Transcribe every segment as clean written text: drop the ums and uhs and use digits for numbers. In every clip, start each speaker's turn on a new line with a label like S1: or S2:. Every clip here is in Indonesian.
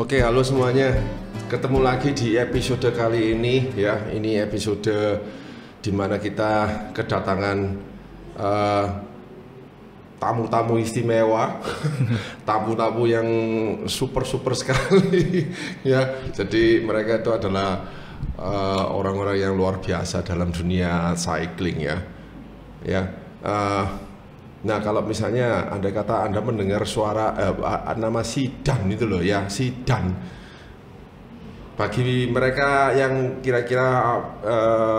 S1: Oke, halo semuanya. Ketemu lagi di episode kali ini ya. Ini episode dimana kita kedatangan tamu-tamu istimewa, tamu-tamu yang super sekali ya. Jadi mereka itu adalah orang-orang yang luar biasa dalam dunia cycling ya. Ya. Nah, kalau misalnya Anda kata Anda mendengar suara nama Zidane itu loh ya, Zidane. Bagi mereka yang kira-kira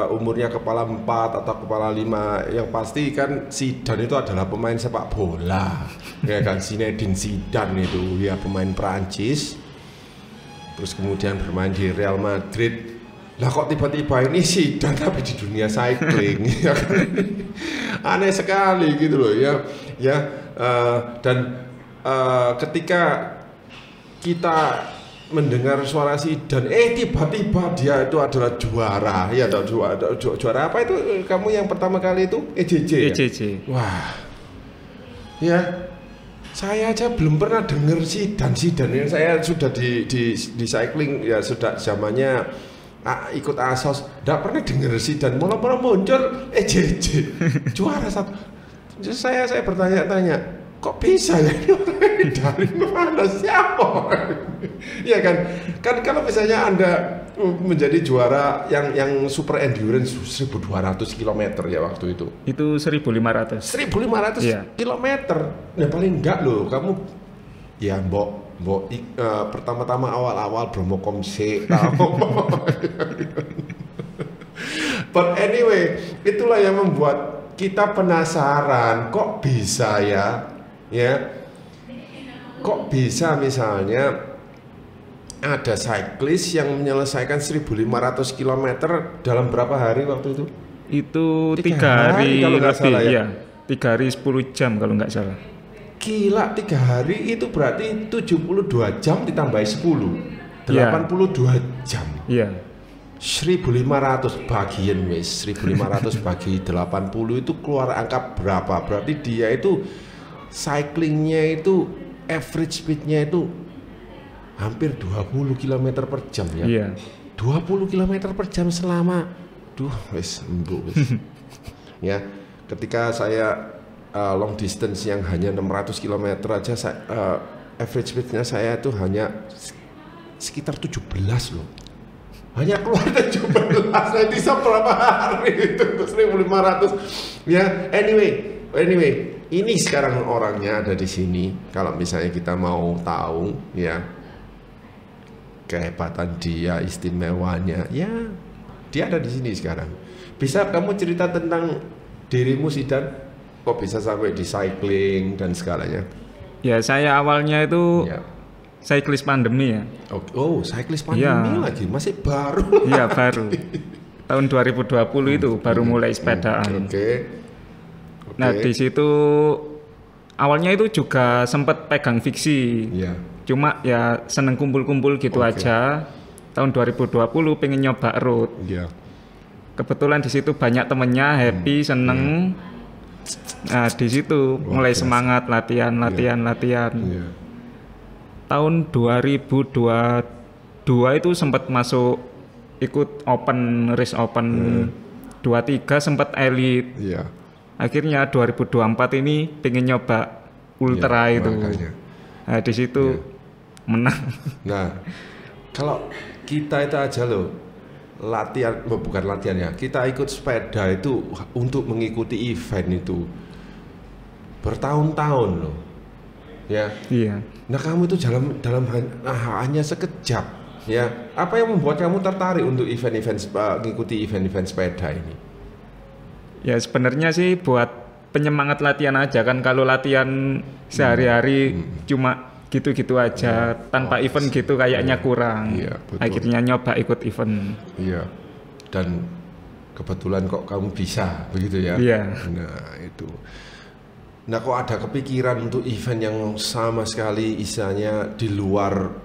S1: umurnya kepala 4 atau kepala 5, yang pasti kan Zidane itu adalah pemain sepak bola. Ya kan, Zinedine Zidane itu ya, pemain Prancis. Terus kemudian bermain di Real Madrid. Lah kok tiba-tiba ini Zidane tapi di dunia cycling ya kan? Aneh sekali gitu loh ya. Dan ketika kita mendengar suara Zidane, tiba-tiba dia itu adalah juara ya, juara apa itu kamu yang pertama kali itu EJJ ya?
S2: EJJ.
S1: Wah ya, saya aja belum pernah dengar Zidane. Saya sudah di cycling ya, sudah zamannya ikut Asos, nggak pernah dengar Zidane, malah muncul EJJ juara satu. Saya bertanya-tanya, kok bisa ya dari mana, siapa? Ya kan kalau misalnya Anda menjadi juara yang super endurance 1200 km ya waktu itu.
S2: Itu 1500
S1: yeah. km. Nah paling enggak loh kamu ya mbok pertama-tama awal-awal Bromo Komse but anyway, itulah yang membuat kita penasaran, kok bisa ya kok bisa misalnya ada cyclist yang menyelesaikan 1500 km dalam berapa hari waktu itu?
S2: Itu 3 hari
S1: kalau nggak salah ya?
S2: 3 hari 10 jam kalau nggak salah.
S1: Gila, 3 hari itu berarti 72 jam ditambah 10 82 jam.
S2: Iya.
S1: 1500 bagian wis, 1500 bagi 80 itu keluar angka berapa? Berarti dia itu cyclingnya itu average speednya itu hampir 20 km per jam ya.
S2: Iya.
S1: 20 km per jam selama wis embuk wis. Ya, ketika saya long distance yang hanya 600 km aja average speednya saya itu hanya sekitar 17 loh. Hanya keluar 17, nanti berapa hari itu 1500 ya. Anyway, ini sekarang orangnya ada di sini. Kalau misalnya kita mau tahu ya kehebatan dia, istimewanya ya, dia ada di sini sekarang. Bisa kamu cerita tentang dirimu Zidane? Kok bisa sampai di cycling dan segalanya?
S2: Ya, saya awalnya itu cyclist pandemi ya.
S1: Oh, cyclist pandemi lagi, masih baru.
S2: Iya, baru. Tahun 2020 itu baru mulai sepedaan.
S1: Oke.
S2: Nah, di situ awalnya itu juga sempat pegang fiksi.
S1: Iya.
S2: Cuma ya seneng kumpul-kumpul gitu aja. Tahun 2020 pengen nyoba road.
S1: Iya.
S2: Kebetulan di situ banyak temennya, happy, seneng. Nah, di situ mulai semangat latihan.
S1: Iya.
S2: Tahun 2022 itu sempat masuk ikut race open 23, sempat elite.
S1: Iya.
S2: Akhirnya 2024 ini pengen nyoba ultra itu.
S1: Makanya.
S2: Nah, di situ menang.
S1: Nah, kalau kita itu aja loh latihan, bukan latihan ya, kita ikut sepeda itu untuk mengikuti event itu bertahun-tahun loh ya.
S2: Iya.
S1: Nah kamu itu dalam hanya sekejap ya, apa yang membuat kamu tertarik untuk mengikuti event-event sepeda ini?
S2: Ya sebenarnya sih buat penyemangat latihan aja kan. Kalau latihan sehari-hari cuma gitu-gitu aja tanpa event gitu kayaknya kurang.
S1: Iya, betul.
S2: Akhirnya nyoba ikut event.
S1: Iya. Dan kebetulan kok kamu bisa begitu ya.
S2: Iya.
S1: Nah itu. Nah kok ada kepikiran untuk event yang sama sekali istilahnya di luar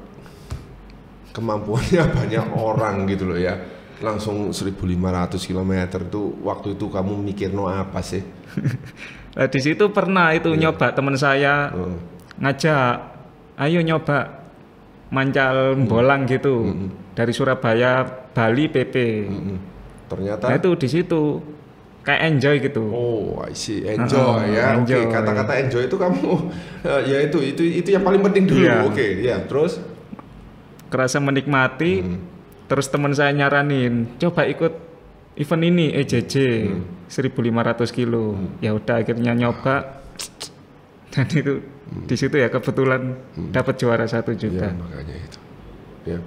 S1: kemampuannya banyak orang gitu loh ya. Langsung 1500 km itu waktu itu kamu mikir apa sih?
S2: Nah, di situ pernah itu nyoba, teman saya ngajak, ayo nyoba mancal bolang gitu. Dari Surabaya Bali PP.
S1: Ternyata
S2: Nah itu di situ kayak enjoy gitu.
S1: oh, I see. Enjoy ya. Oke,
S2: enjoy.
S1: kata-kata enjoy itu kamu ya itu yang paling penting dulu.
S2: Iya.
S1: Oke, ya. Terus
S2: Kerasa menikmati. Terus teman saya nyaranin, coba ikut event ini EJJ 1.500 kilo. Ya udah akhirnya nyoba. Dan itu di situ ya kebetulan dapat juara 1 juga.
S1: ya, makanya itu. Ya.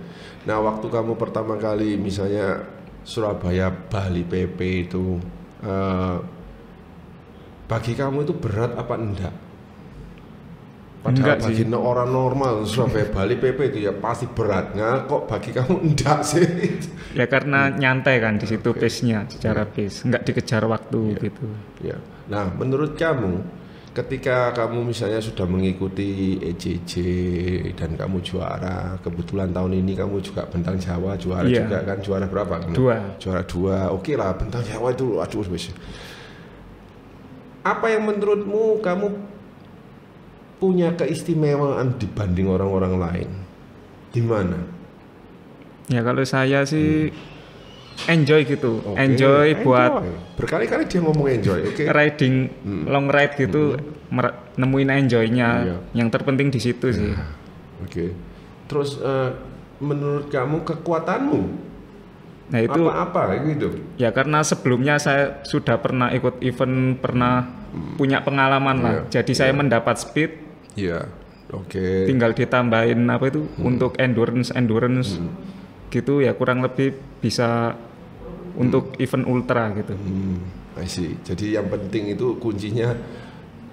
S1: Nah, waktu kamu pertama kali misalnya Surabaya Bali PP itu bagi kamu itu berat apa enggak? Padahal
S2: Enggak
S1: bagi
S2: sih.
S1: orang normal Surabaya Bali PP itu ya pasti berat. Nah, kok bagi kamu enggak sih?
S2: Ya karena nyantai kan di situ pace-nya secara pace, nggak dikejar waktu gitu.
S1: Ya. Nah, menurut kamu ketika kamu misalnya sudah mengikuti EJJ dan kamu juara, kebetulan tahun ini kamu juga Bentang Jawa juara
S2: Iya.
S1: juga kan, juara berapa kamu?
S2: 2.
S1: Juara 2. Oke lah, Bentang Jawa itu aduh wis. Apa yang menurutmu kamu punya keistimewaan dibanding orang-orang lain? Di mana?
S2: Ya kalau saya sih enjoy gitu,
S1: Oke,
S2: enjoy buat
S1: berkali-kali dia ngomong enjoy, oke?
S2: riding long ride gitu, nemuin enjoynya.
S1: Iya.
S2: Yang terpenting di situ sih.
S1: Oke. Terus menurut kamu kekuatanmu
S2: Nah itu
S1: apa gitu?
S2: ya karena sebelumnya saya sudah pernah ikut event, pernah punya pengalaman lah.
S1: Iya,
S2: Jadi saya mendapat speed,
S1: Iya. Oke.
S2: tinggal ditambahin apa itu untuk endurance gitu ya kurang lebih bisa untuk event ultra gitu.
S1: I see. Jadi yang penting itu kuncinya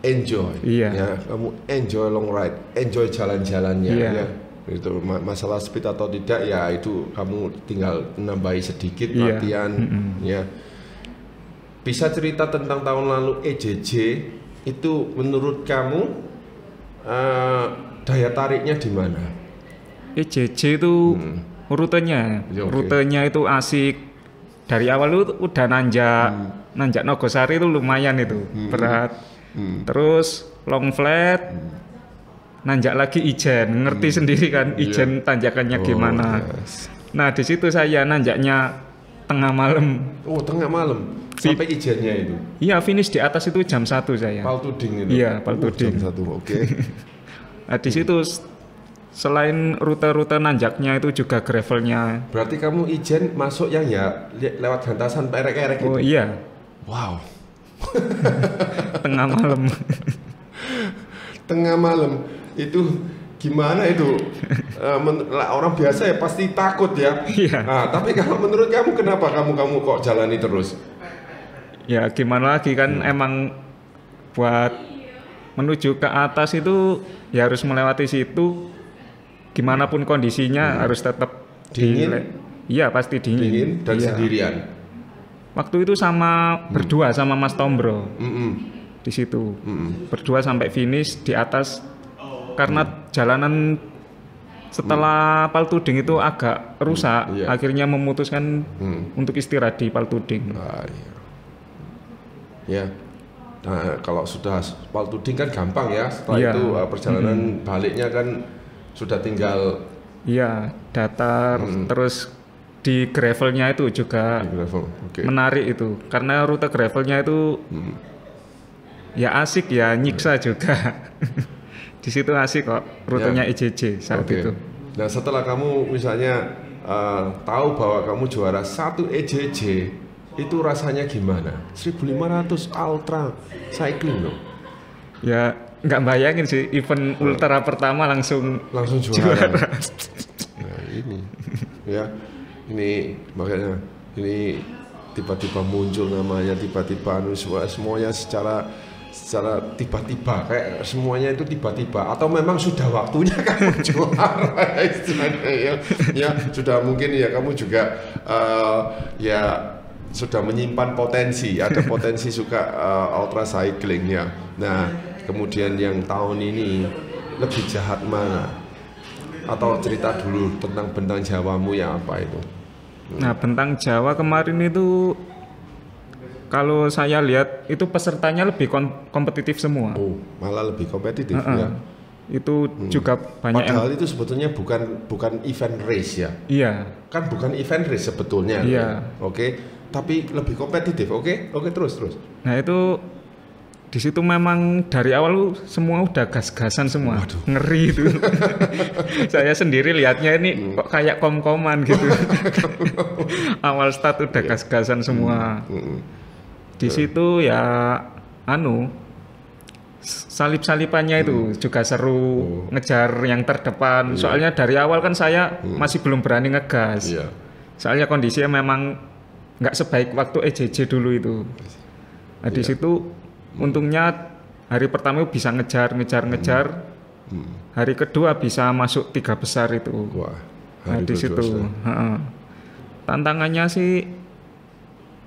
S1: enjoy.
S2: Iya.
S1: Ya, kamu enjoy long ride, enjoy jalan-jalannya.
S2: Iya.
S1: Ya. Itu masalah speed atau tidak ya itu kamu tinggal nambahi sedikit
S2: Iya.
S1: latihan. Ya. Bisa cerita tentang tahun lalu EJJ itu menurut kamu daya tariknya di mana?
S2: EJJ itu rutenya,
S1: Ya, oke.
S2: rutenya itu asik. Dari awal itu udah nanjak Nogosari itu lumayan itu berat. Terus long flat, nanjak lagi Ijen, ngerti sendiri kan Ijen tanjakannya gimana.
S1: Yes.
S2: Nah di situ saya nanjaknya tengah malam.
S1: Oh, tengah malam sampai Ijennya itu.
S2: Iya finish di atas itu jam 1 saya.
S1: Paltuding itu.
S2: Iya, Paltuding.
S1: Jam 1. Oke.
S2: Nah di situ selain rute-rute nanjaknya itu juga gravelnya.
S1: Berarti kamu Ijen masuk yang ya lewat gantasan perek-erek
S2: Oh
S1: itu.
S2: iya,
S1: Wow.
S2: tengah malam.
S1: Tengah malam itu gimana itu? Orang biasa ya pasti takut ya.
S2: Iya.
S1: Nah, tapi kalau menurut kamu kenapa kamu kok jalani terus?
S2: Ya gimana lagi kan emang buat menuju ke atas itu ya harus melewati situ. Gimana pun kondisinya harus tetap
S1: Dingin?
S2: Iya pasti dingin.
S1: Dingin dan
S2: Iya.
S1: sendirian.
S2: Waktu itu sama berdua sama Mas Tombro di situ. Berdua sampai finish di atas karena jalanan setelah Paltuding itu agak rusak.
S1: Iya.
S2: Akhirnya memutuskan untuk istirahat di Paltuding.
S1: Nah, iya. Ya. Nah, kalau sudah Paltuding kan gampang ya. Setelah
S2: Iya.
S1: itu perjalanan baliknya kan sudah tinggal
S2: Iya, datar terus di gravelnya itu juga
S1: di gravel. Oke.
S2: menarik itu karena rute gravelnya itu ya asik ya nyiksa juga. Di situ asik kok rutenya EJJ saat
S1: Oke.
S2: itu.
S1: Nah, setelah kamu misalnya tahu bahwa kamu juara 1 EJJ, itu rasanya gimana? 1.500 ultra cycling loh.
S2: Ya nggak bayangin sih event ultra pertama langsung
S1: Juara. Nah, ini ya. Ini makanya ini tiba-tiba muncul namanya, tiba-tiba semuanya secara tiba-tiba, kayak semuanya itu tiba-tiba atau memang sudah waktunya kamu juara istilahnya ya. Ya sudah mungkin ya kamu juga ya sudah menyimpan potensi, ada potensi suka ultra cycling ya. Nah, kemudian yang tahun ini lebih jahat mana? Atau cerita dulu tentang Bentang Jawamu ya apa itu?
S2: Nah, Bentang Jawa kemarin itu kalau saya lihat itu pesertanya lebih kompetitif semua.
S1: Oh, malah lebih kompetitif ya.
S2: Itu juga banyak
S1: Padahal itu sebetulnya bukan event race ya.
S2: iya,
S1: Kan bukan event race sebetulnya.
S2: Iya.
S1: Oke, tapi lebih kompetitif. Oke, terus.
S2: nah itu di situ memang dari awal semua udah gas-gasan semua.
S1: Waduh.
S2: Ngeri itu. Saya sendiri lihatnya ini kok kayak kom-koman gitu. Awal start udah gas-gasan semua. Di situ ya salip-salipannya itu juga seru, ngejar yang terdepan. Soalnya dari awal kan saya masih belum berani ngegas.
S1: Iya.
S2: Soalnya kondisinya memang nggak sebaik waktu EJJ dulu itu. Nah, di situ untungnya hari pertama bisa ngejar. Hari kedua bisa masuk 3 besar itu.
S1: Wah.
S2: Nah, di situ. Tantangannya sih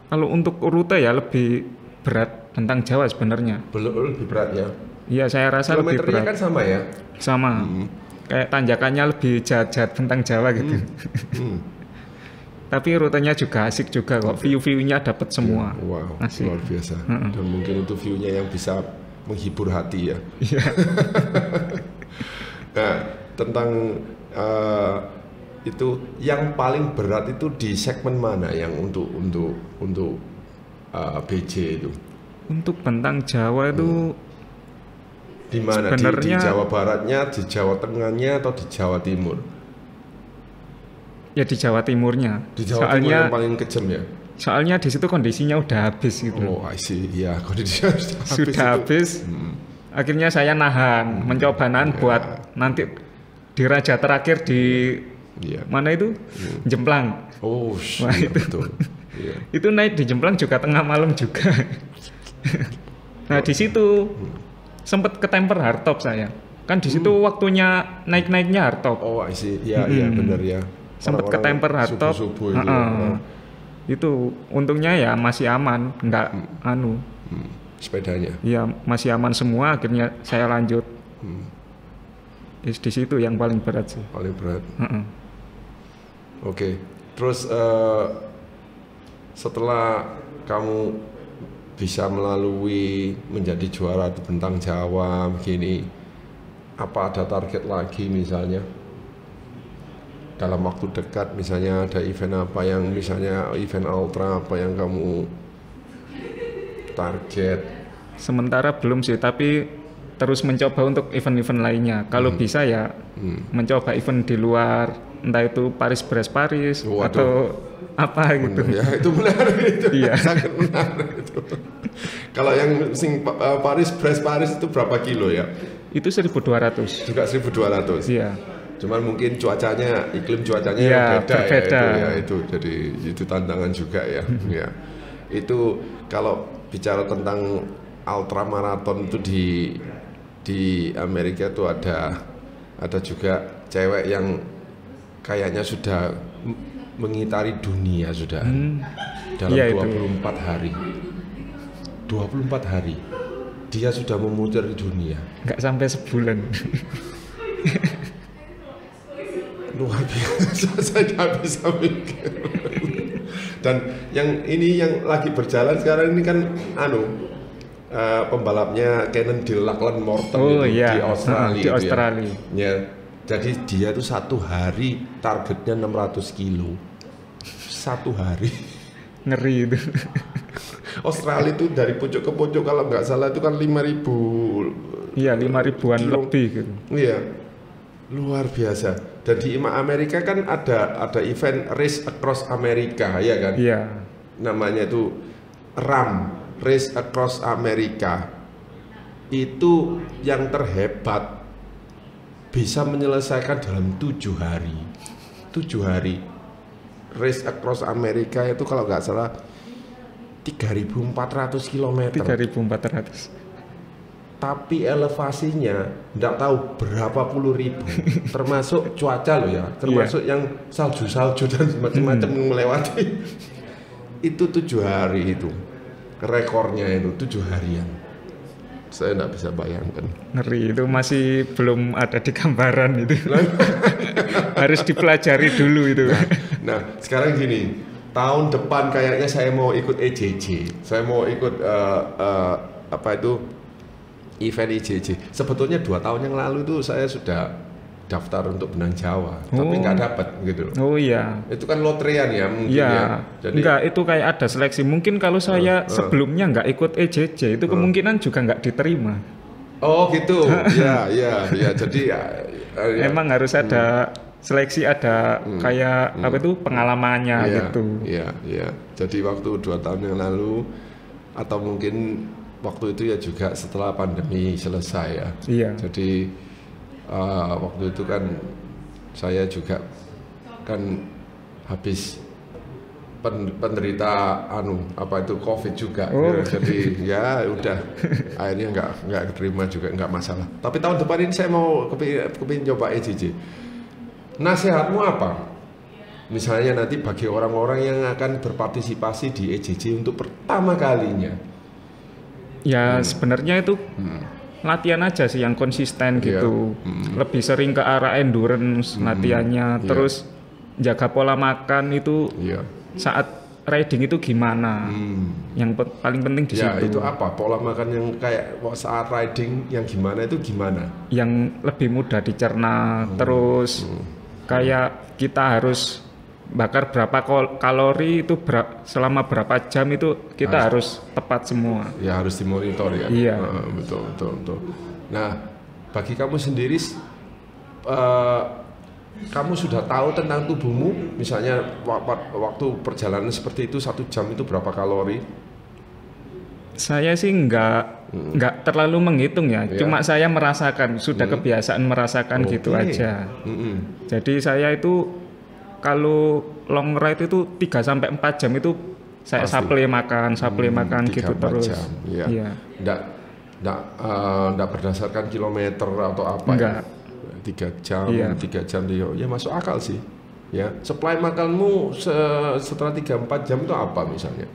S2: kalau untuk rute ya lebih berat tentang Jawa sebenarnya.
S1: Lebih berat ya.
S2: Iya, saya rasa lebih
S1: Kilometernya
S2: berat.
S1: kan sama ya.
S2: Sama. Kayak tanjakannya lebih jahat-jahat tentang Jawa gitu. Tapi rutenya juga asik juga kok. View-viewnya dapat semua.
S1: Wow,
S2: Asik.
S1: luar biasa. Dan mungkin itu view-nya yang bisa menghibur hati ya.
S2: Iya.
S1: Nah, tentang itu yang paling berat itu di segmen mana yang untuk BJ itu?
S2: Untuk bentang Jawa itu
S1: Di mana? Di
S2: sebenarnya
S1: Jawa Baratnya, di Jawa Tengahnya, atau di Jawa Timur?
S2: ya di Jawa Timurnya.
S1: Di Jawa Timur yang paling kejam ya.
S2: Soalnya di situ kondisinya udah habis gitu.
S1: Oh, I see. Ya, kondisinya
S2: Sudah habis. Akhirnya saya nahan, mencoba nahan buat nanti di raja terakhir di mana itu? Jemplang.
S1: Oh,
S2: Wah,
S1: iya,
S2: itu.
S1: betul. Iya.
S2: Itu naik di Jemplang juga tengah malam juga. Nah, di situ sempat ketemper hardtop saya. Kan di situ waktunya naik-naiknya hardtop.
S1: Oh, I see. Iya, benar ya.
S2: Sempat ketemper hardtop.
S1: Subuh-subuh itu.
S2: Itu untungnya ya masih aman, nggak
S1: Sepedanya.
S2: Iya, masih aman semua. Akhirnya saya lanjut. Di situ yang paling berat sih.
S1: Paling berat. Oke. Terus setelah kamu bisa melalui menjadi juara di bentang Jawa begini, apa ada target lagi misalnya dalam waktu dekat, misalnya ada event apa yang misalnya event ultra apa yang kamu target?
S2: Sementara belum sih, tapi terus mencoba untuk event-event lainnya. Kalau bisa ya mencoba event di luar, entah itu Paris-Brest-Paris atau apa gitu.
S1: Ya, itu menarik itu.
S2: Iya.
S1: Sangat menarik itu. Kalau yang Paris-Brest-Paris itu berapa kilo ya?
S2: Itu 1.200.
S1: Juga 1.200.
S2: Iya.
S1: Cuman mungkin iklim cuacanya
S2: Iya,
S1: yang beda
S2: berbeda.
S1: ya itu. Jadi itu tantangan juga ya. Ya. Itu kalau bicara tentang ultramaraton itu di Amerika itu ada juga cewek yang kayaknya sudah mengitari dunia sudah dalam
S2: iya
S1: 24 hari. 24 hari dia sudah memutari dunia.
S2: Nggak sampai sebulan.
S1: Luar biasa, saya nggak bisa mikir. Dan yang lagi berjalan sekarang ini kan pembalapnya Cannondale Lachlan Morton di Australia.
S2: Di Australia.
S1: Ya. Jadi dia tuh satu hari targetnya 600 kilo. Satu hari.
S2: Ngeri itu.
S1: Australia itu dari pucuk ke pucuk kalau nggak salah itu kan 5.000.
S2: Iya, 5.000-an lebih gitu.
S1: Iya. Luar biasa. Dan di Amerika kan ada event Race Across America, ya kan?
S2: Iya.
S1: Namanya itu RAM, Race Across America. Itu yang terhebat bisa menyelesaikan dalam 7 hari. 7 hari. Race Across America itu kalau nggak salah 3.400 km.
S2: 3.400.
S1: Tapi elevasinya tidak tahu berapa puluh ribu, termasuk cuaca loh ya, termasuk yang salju-salju dan macam-macam melewati. Itu 7 hari itu, rekornya itu 7 harian. Saya tidak bisa bayangkan.
S2: Ngeri, itu masih belum ada di gambaran itu. Harus dipelajari dulu itu.
S1: Nah, sekarang gini, tahun depan kayaknya saya mau ikut EJJ, saya mau ikut event IJJ. Sebetulnya 2 tahun yang lalu itu saya sudah daftar untuk benang Jawa, tapi nggak dapat gitu.
S2: Oh iya.
S1: Itu kan lotrian ya mungkin
S2: Iya.
S1: ya. Jadi
S2: Enggak, itu kayak ada seleksi. Mungkin kalau saya sebelumnya nggak ikut EJJ, itu kemungkinan juga nggak diterima.
S1: oh gitu. Ya, ya, ya. Jadi ya,
S2: Emang harus ada seleksi, ada kayak apa itu pengalamannya
S1: Iya,
S2: gitu.
S1: Iya, iya. Jadi waktu 2 tahun yang lalu atau mungkin waktu itu ya juga setelah pandemi selesai ya.
S2: Iya.
S1: Jadi waktu itu kan saya juga kan habis penderita apa itu COVID juga.
S2: Oh.
S1: Jadi ya udah akhirnya nggak keterima juga, nggak masalah. Tapi tahun depan ini saya mau kepingin coba EJJ. Nasihatmu apa? Misalnya nanti bagi orang-orang yang akan berpartisipasi di EJJ untuk pertama kalinya.
S2: Ya sebenarnya itu latihan aja sih yang konsisten gitu. Lebih sering ke arah endurance latihannya, terus jaga pola makan itu
S1: Iya.
S2: saat riding itu gimana. Yang paling penting di
S1: Ya
S2: situ.
S1: itu apa? Pola makan yang kayak saat riding yang gimana itu gimana?
S2: Yang lebih mudah dicerna, terus kayak kita harus bakar berapa kalori itu selama berapa jam itu kita harus tepat semua.
S1: Ya harus dimonitor ya.
S2: Iya.
S1: Betul. Nah, bagi kamu sendiri, kamu sudah tahu tentang tubuhmu, misalnya waktu perjalanan seperti itu 1 jam itu berapa kalori?
S2: Saya sih nggak terlalu menghitung ya, cuma saya merasakan, sudah kebiasaan merasakan gitu aja. Jadi saya itu kalau long ride itu 3-4 jam itu saya supply makan gitu
S1: 3-4
S2: terus.
S1: jam, ya.
S2: Iya.
S1: Nggak berdasarkan kilometer atau apa?
S2: Enggak.
S1: Ya? 3 jam,
S2: Iya.
S1: 3 jam ya masuk akal sih. Ya, supply makanmu setelah 3-4 jam itu apa misalnya?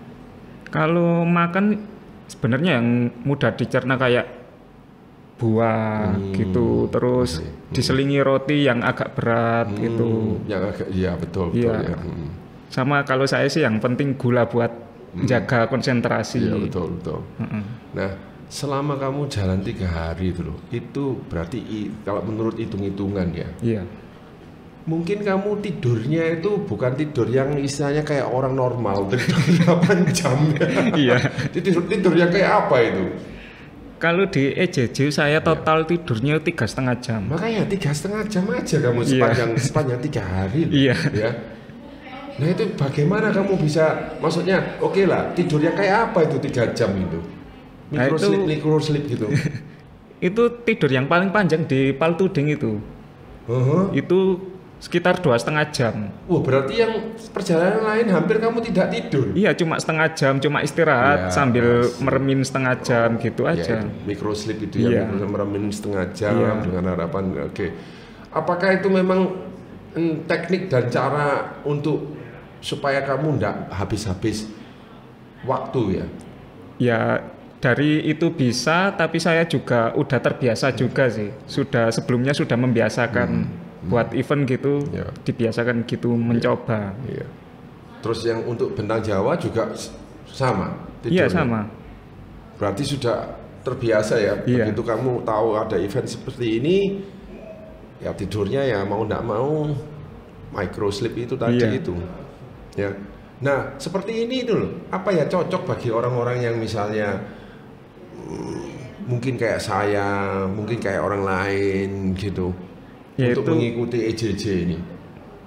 S2: Kalau makan sebenarnya yang mudah dicerna kayak buah gitu, terus diselingi roti yang agak berat gitu.
S1: Yang agak, ya betul
S2: Iya.
S1: ya.
S2: Sama kalau saya sih yang penting gula buat jaga konsentrasi.
S1: Iya betul. Nah, selama kamu jalan 3 hari itu loh, itu berarti kalau menurut hitung-hitungan ya,
S2: Iya.
S1: mungkin kamu tidurnya itu bukan tidur yang istilahnya kayak orang normal, tidur 8 jam ya.
S2: Iya.
S1: Tidur yang kayak apa itu?
S2: Kalau di EJJ saya total tidurnya 3,5 jam.
S1: Makanya 3,5 jam aja kamu sepanjang 3 hari loh,
S2: Iya.
S1: ya. Nah itu bagaimana kamu bisa, maksudnya oke lah tidurnya kayak apa itu 3 jam itu?
S2: Nah,
S1: Micro sleep gitu.
S2: Itu tidur yang paling panjang di Paltuding itu. Itu sekitar 2,5 jam.
S1: Wah berarti yang perjalanan lain hampir kamu tidak tidur.
S2: Iya, cuma setengah jam, cuma istirahat
S1: Ya,
S2: sambil meremin setengah jam gitu
S1: Ya,
S2: aja.
S1: itu micro sleep itu ya, meremin setengah jam dengan harapan oke. Apakah itu memang teknik dan cara untuk supaya kamu tidak habis-habis waktu ya?
S2: Ya dari itu bisa, tapi saya juga udah terbiasa juga sih. Sebelumnya sudah membiasakan buat event gitu, dibiasakan gitu mencoba.
S1: Iya. Terus yang untuk bentang Jawa juga sama?
S2: Iya sama.
S1: Berarti sudah terbiasa ya.
S2: Iya.
S1: Begitu kamu tahu ada event seperti ini, ya tidurnya ya mau tidak mau micro sleep itu tadi itu. Ya. Nah seperti ini itu loh. Apa ya cocok bagi orang-orang yang misalnya mungkin kayak saya, mungkin kayak orang lain gitu.
S2: Ya
S1: untuk
S2: itu,
S1: mengikuti EJJ ini.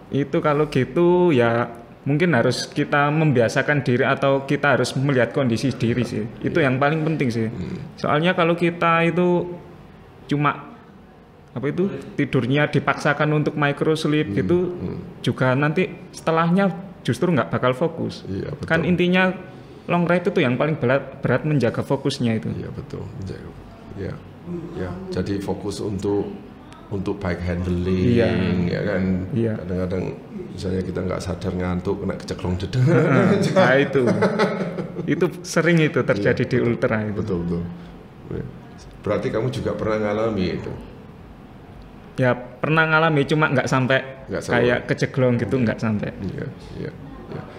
S2: Itu kalau gitu ya mungkin harus kita membiasakan diri atau kita harus melihat kondisi diri sih. Itu yang paling penting sih. Soalnya kalau kita itu cuma tidurnya dipaksakan untuk micro sleep gitu, juga nanti setelahnya justru nggak bakal fokus.
S1: Iya, betul.
S2: Kan intinya long ride itu yang paling berat menjaga fokusnya itu.
S1: Iya betul. Ya. Jadi fokus untuk bike handling, ya kan.
S2: Iya.
S1: Kadang-kadang misalnya kita nggak sadar ngantuk, kena keceklong dedeng.
S2: Nah itu sering itu terjadi di ultra itu.
S1: Betul. Berarti kamu juga pernah ngalami itu?
S2: Ya pernah ngalami, cuma nggak sampai kayak keceklong gitu, nggak sampai.
S1: Iya.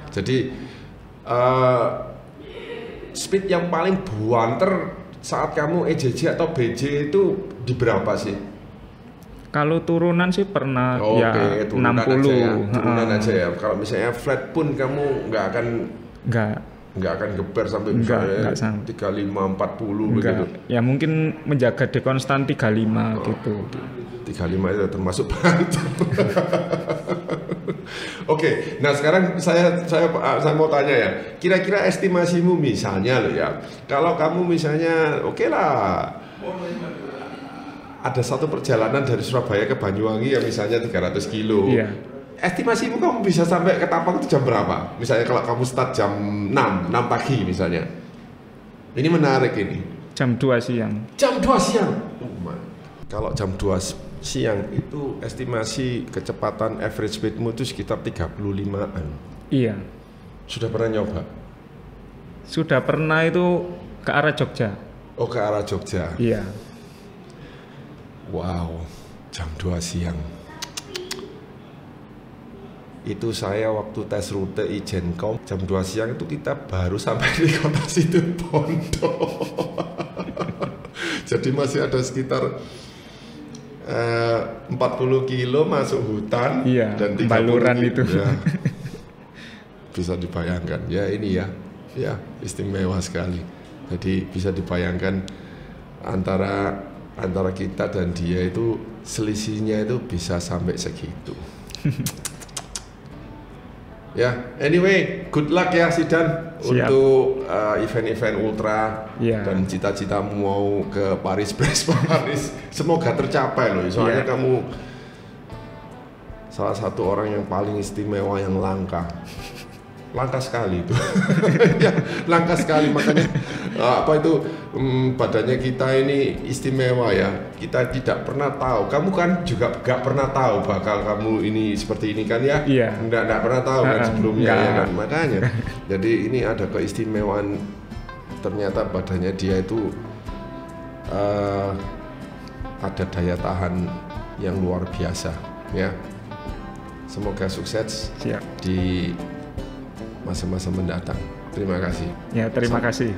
S1: Jadi speed yang paling buanter saat kamu EJJ atau BJ itu di berapa sih?
S2: Kalau turunan sih pernah ya
S1: Oke, turunan
S2: 60.
S1: aja ya. Turunan aja ya. Kalau misalnya flat pun kamu nggak akan geber sampai misalnya 35, 40 begitu.
S2: Ya mungkin menjaga di konstan 35 gitu.
S1: 35 itu termasuk bantu. Oke, nah sekarang saya mau tanya ya, kira-kira estimasimu misalnya loh ya, kalau kamu misalnya oke lah, ada satu perjalanan dari Surabaya ke Banyuwangi ya misalnya 300 kilo.
S2: Iya.
S1: Estimasimu kamu bisa sampai ke Tapang itu jam berapa? Misalnya kalau kamu start jam 6 pagi misalnya. Ini menarik ini.
S2: Jam 2 siang.
S1: Jam 2 siang. Kalau jam 2 siang itu estimasi kecepatan average speedmu itu sekitar 35-an.
S2: Iya.
S1: Sudah pernah nyoba?
S2: Sudah pernah itu ke arah Jogja.
S1: Oh, ke arah Jogja.
S2: Iya.
S1: Wow, jam 2 siang. Itu saya waktu tes rute Ijenkom jam 2 siang itu kita baru sampai di kota Situbondo. Jadi masih ada sekitar 40 kilo masuk hutan,
S2: iya,
S1: dan 30
S2: baluran
S1: kilo,
S2: itu.
S1: ya. Bisa dibayangkan ya, ini ya istimewa sekali. Jadi bisa dibayangkan antara kita dan dia itu selisihnya itu bisa sampai segitu. Ya, anyway, good luck ya Zidan untuk event-event ultra dan cita-citamu mau ke Paris. Semoga tercapai loh. Soalnya kamu salah satu orang yang paling istimewa, yang langka sekali itu. Ya, langka sekali, makanya badannya kita ini istimewa ya. Kita tidak pernah tahu. Kamu kan juga gak pernah tahu bakal kamu ini seperti ini kan ya?
S2: Iya.
S1: Nggak pernah tahu kan sebelumnya ya kan, makanya. Jadi ini ada keistimewaan. Ternyata badannya dia itu ada daya tahan yang luar biasa ya. Semoga sukses.
S2: Siap.
S1: Di masa-masa mendatang. Terima kasih.
S2: Ya, terima kasih.